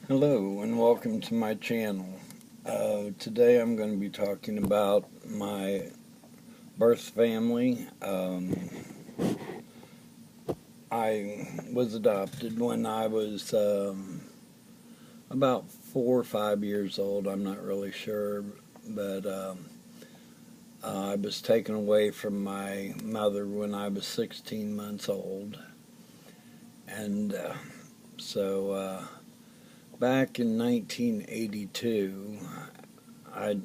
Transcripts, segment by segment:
Hello and welcome to my channel. Today I'm going to be talking about my birth family. I was adopted when I was about 4 or 5 years old. I'm not really sure, but I was taken away from my mother when I was 16 months old. And so back in 1982, I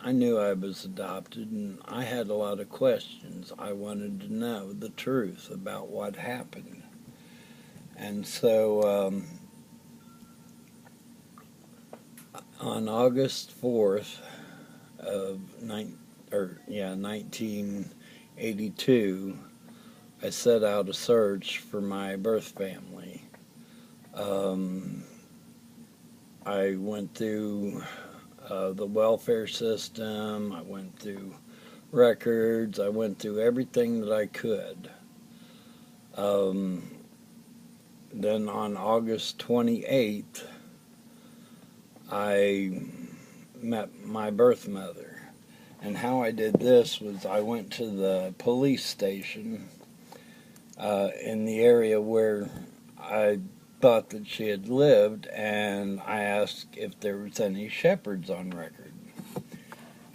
I knew I was adopted, and I had a lot of questions. I wanted to know the truth about what happened. And so on August 4th of 1982, I set out a search for my birth family. Um, I went through the welfare system. I went through records. I went through everything that I could. Um, then on August 28th, I met my birth mother. And how I did this was I went to the police station in the area where I thought that she had lived, and I asked if there was any Shepherds on record.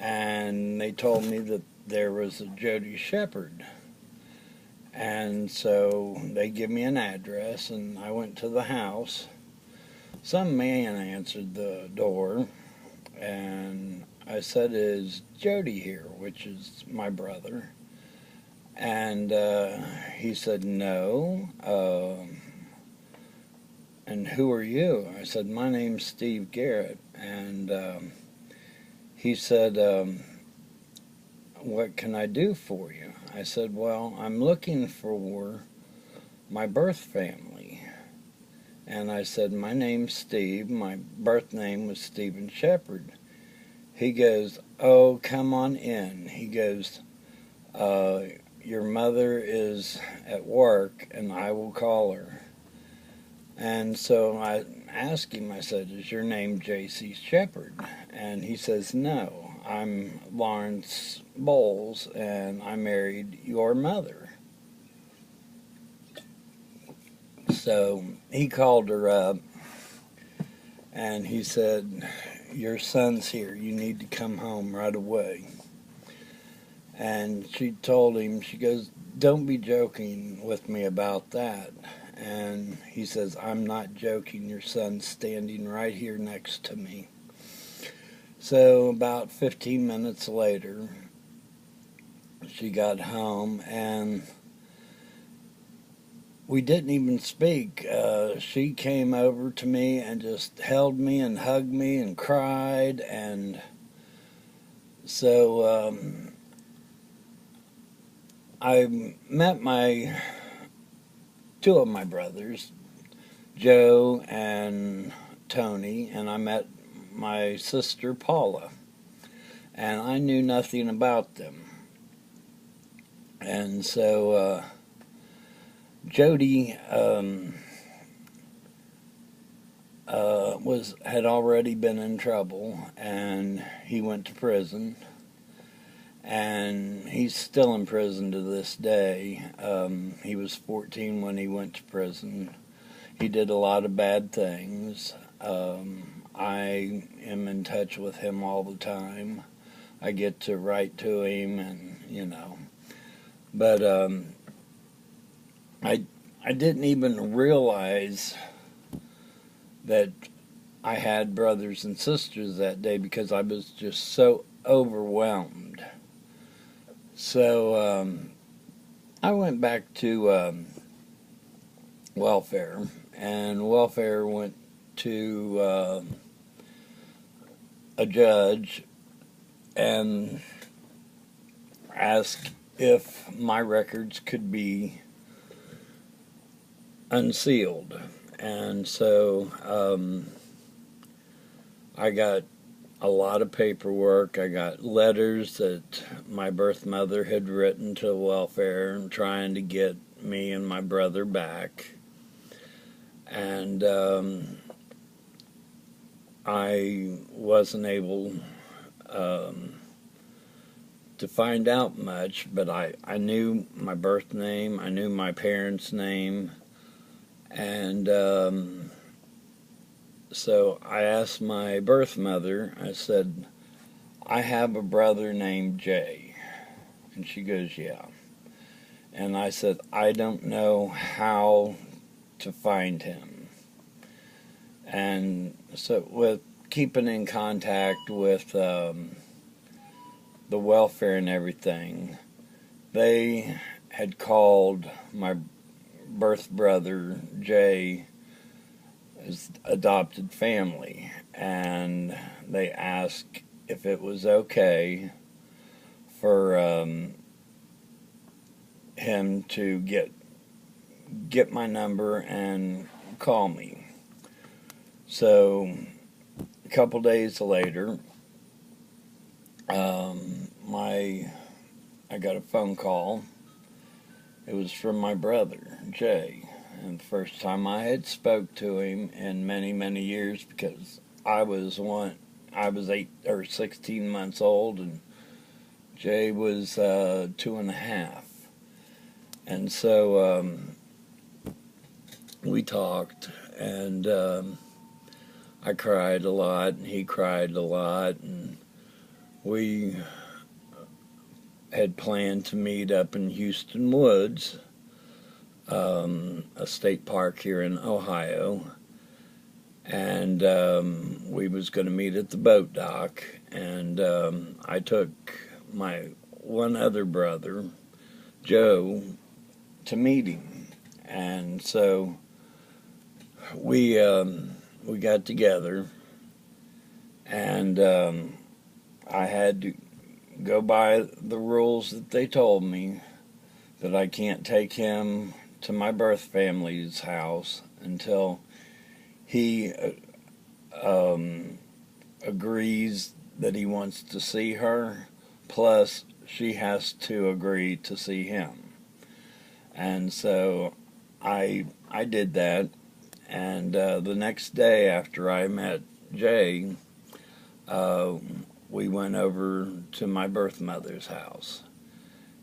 And they told me that there was a Jody Shepherd. And so they give me an address, and I went to the house. Some man answered the door, and I said, "Is Jody here?" which is my brother. And he said, "No." And who are you? I said, "My name's Steve Garrett." And he said, "What can I do for you?" I said, "Well, I'm looking for my birth family." And I said, "My name's Steve. My birth name was Stephen Shepherd." He goes, "Oh, come on in." He goes, "Your mother is at work, and I will call her." And so I asked him, I said, "Is your name J.C. Shepherd?" And he says, "No, I'm Lawrence Bowles, and I married your mother." So he called her up, and he said, "Your son's here. You need to come home right away." And she told him, she goes, "Don't be joking with me about that." And he says, "I'm not joking. Your son's standing right here next to me." So about 15 minutes later, she got home, and we didn't even speak. She came over to me and just held me and hugged me and cried. And so I met two of my brothers, Joe and Tony, and I met my sister Paula. And I knew nothing about them. And so Jody had already been in trouble, and he went to prison, and he's still in prison to this day. He was 14 when he went to prison. He did a lot of bad things. I am in touch with him all the time. I get to write to him, and but I didn't even realize that I had brothers and sisters that day because I was just so overwhelmed. So I went back to welfare, and welfare went to a judge and asked if my records could be unsealed. And so I got a lot of paperwork. I got letters that my birth mother had written to welfare and trying to get me and my brother back. And I wasn't able um, to find out much, but I knew my birth name, I knew my parents' name, and so I asked my birth mother, I said, I have a brother named Jay. And she goes, yeah. And I said, I don't know how to find him. And so, with keeping in contact with the welfare and everything, they had called my birth brother Jay his adopted family, and they asked if it was okay for him to get my number and call me. So a couple days later, I got a phone call. It was from my brother Jay, and the first time I had spoke to him in many years, because I was 8 or 16 months old, and Jay was 2.5, and so we talked, and I cried a lot, and he cried a lot, and we had planned to meet up in Houston Woods, a state park here in Ohio, and we was going to meet at the boat dock, and I took my one other brother, Joe, to meet him, and so we got together, and I had to go by the rules that they told me, that I can't take him to my birth family's house until he agrees that he wants to see her, plus she has to agree to see him. And so I did that, and the next day after I met Jay, uh, we went over to my birth mother's house,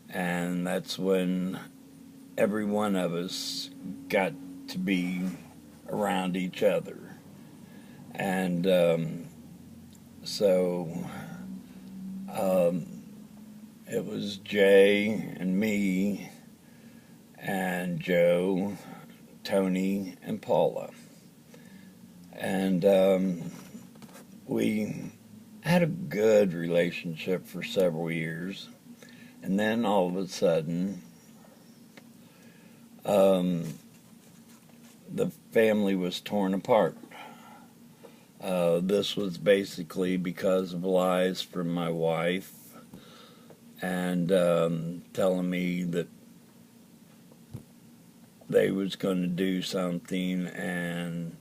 and that's when every one of us got to be around each other. And so um, it was Jay and me and Joe, Tony, and Paula. And we had a good relationship for several years. And then all of a sudden, the family was torn apart. This was basically because of lies from my wife, and telling me that they was going to do something, and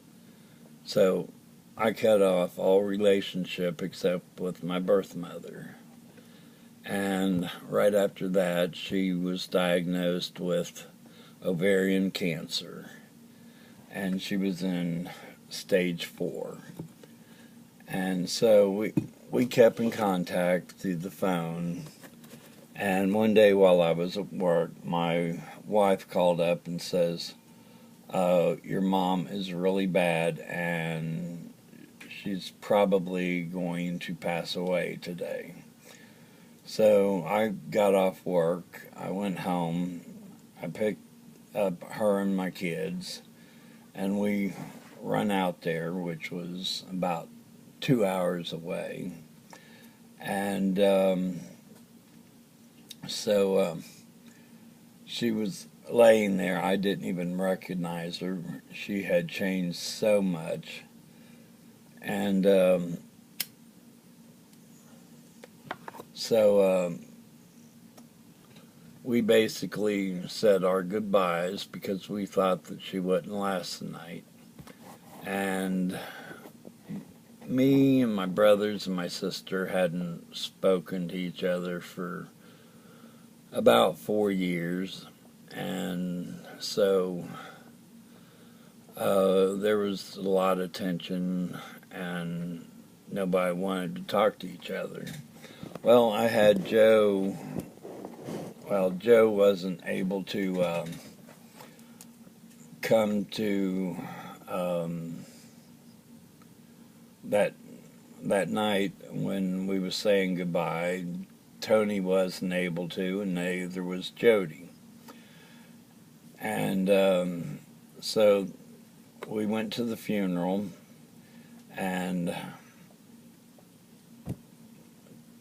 so I cut off all relationship except with my birth mother. And right after that, she was diagnosed with ovarian cancer, and she was in stage 4. And so we kept in contact through the phone. And one day while I was at work, my wife called up and says, your mom is really bad, and she's probably going to pass away today. So I got off work, I went home, I picked up her and my kids, and we run out there, which was about 2 hours away. And so she was laying there. I didn't even recognize her. She had changed so much. And so we basically said our goodbyes because we thought that she wouldn't last the night. And me and my brothers and my sister hadn't spoken to each other for about 4 years. And so there was a lot of tension, and nobody wanted to talk to each other. Well, I had Joe. Well, Joe wasn't able to come to that night when we were saying goodbye. Tony wasn't able to, and neither was Jody. And so we went to the funeral, and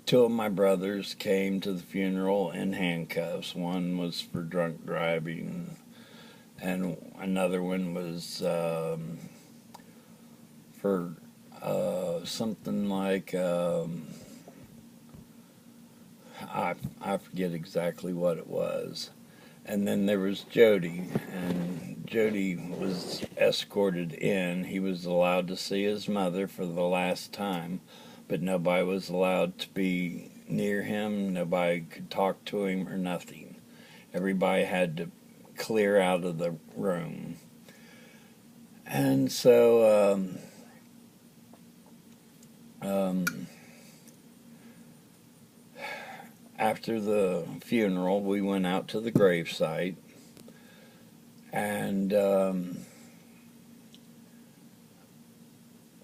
two of my brothers came to the funeral in handcuffs. One was for drunk driving, and another one was for something like I forget exactly what it was. And then there was Jody, and Jody was escorted in. He was allowed to see his mother for the last time, but nobody was allowed to be near him. Nobody could talk to him or nothing. Everybody had to clear out of the room. And so after the funeral, we went out to the gravesite, and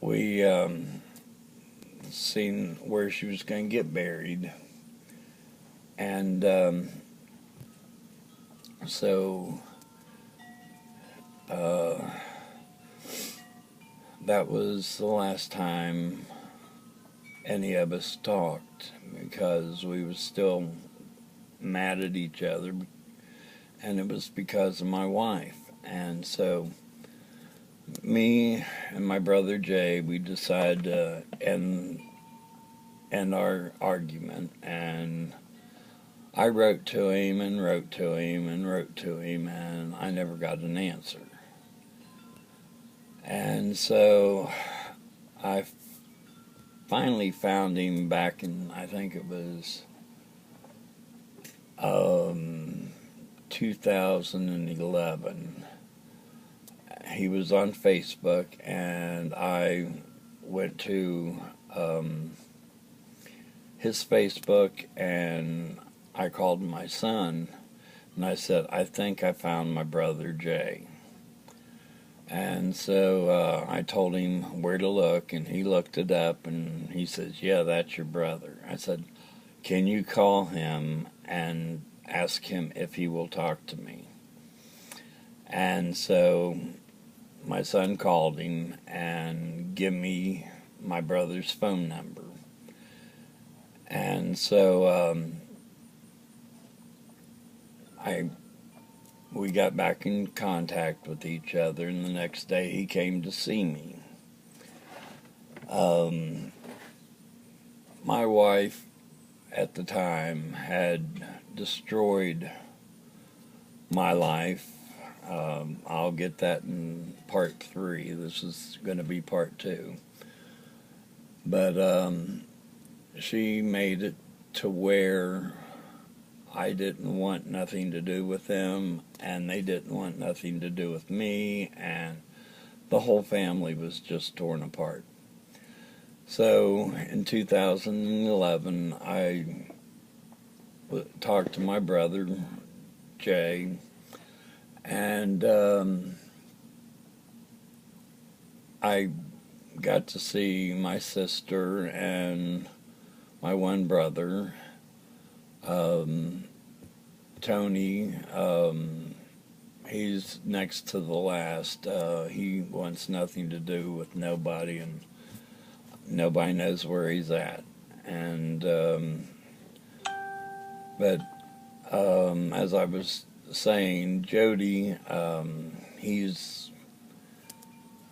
we seen where she was going to get buried. And so that was the last time any of us talked, because we were still mad at each other, and it was because of my wife. And so me and my brother Jay, we decided to end our argument, and I wrote to him and wrote to him and wrote to him, and I never got an answer. And so I finally found him back in, I think it was 2011. He was on Facebook, and I went to his Facebook, and I called my son, and I said, I think I found my brother Jay. And so I told him where to look, and he looked it up, and he says, yeah, that's your brother. I said, can you call him and ask him if he will talk to me? And so my son called him and gave me my brother's phone number. And so we got back in contact with each other, and the next day he came to see me. My wife at the time had destroyed my life. I'll get that in part 3. This is going to be part 2. But she made it to where I didn't want nothing to do with them, and they didn't want nothing to do with me, and the whole family was just torn apart. So in 2011, I talked to my brother Jay, and I got to see my sister and my one brother, Tony. He's next to the last. He wants nothing to do with nobody, and nobody knows where he's at. And but as I was saying, Jody, he's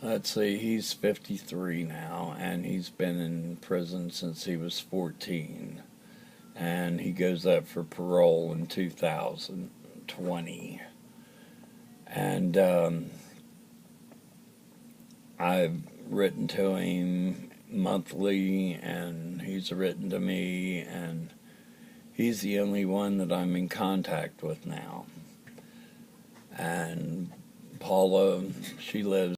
53 now, and he's been in prison since he was 14. And he goes up for parole in 2020. And I've written to him monthly, and he's written to me, and he's the only one that I'm in contact with now. And Paula, she lives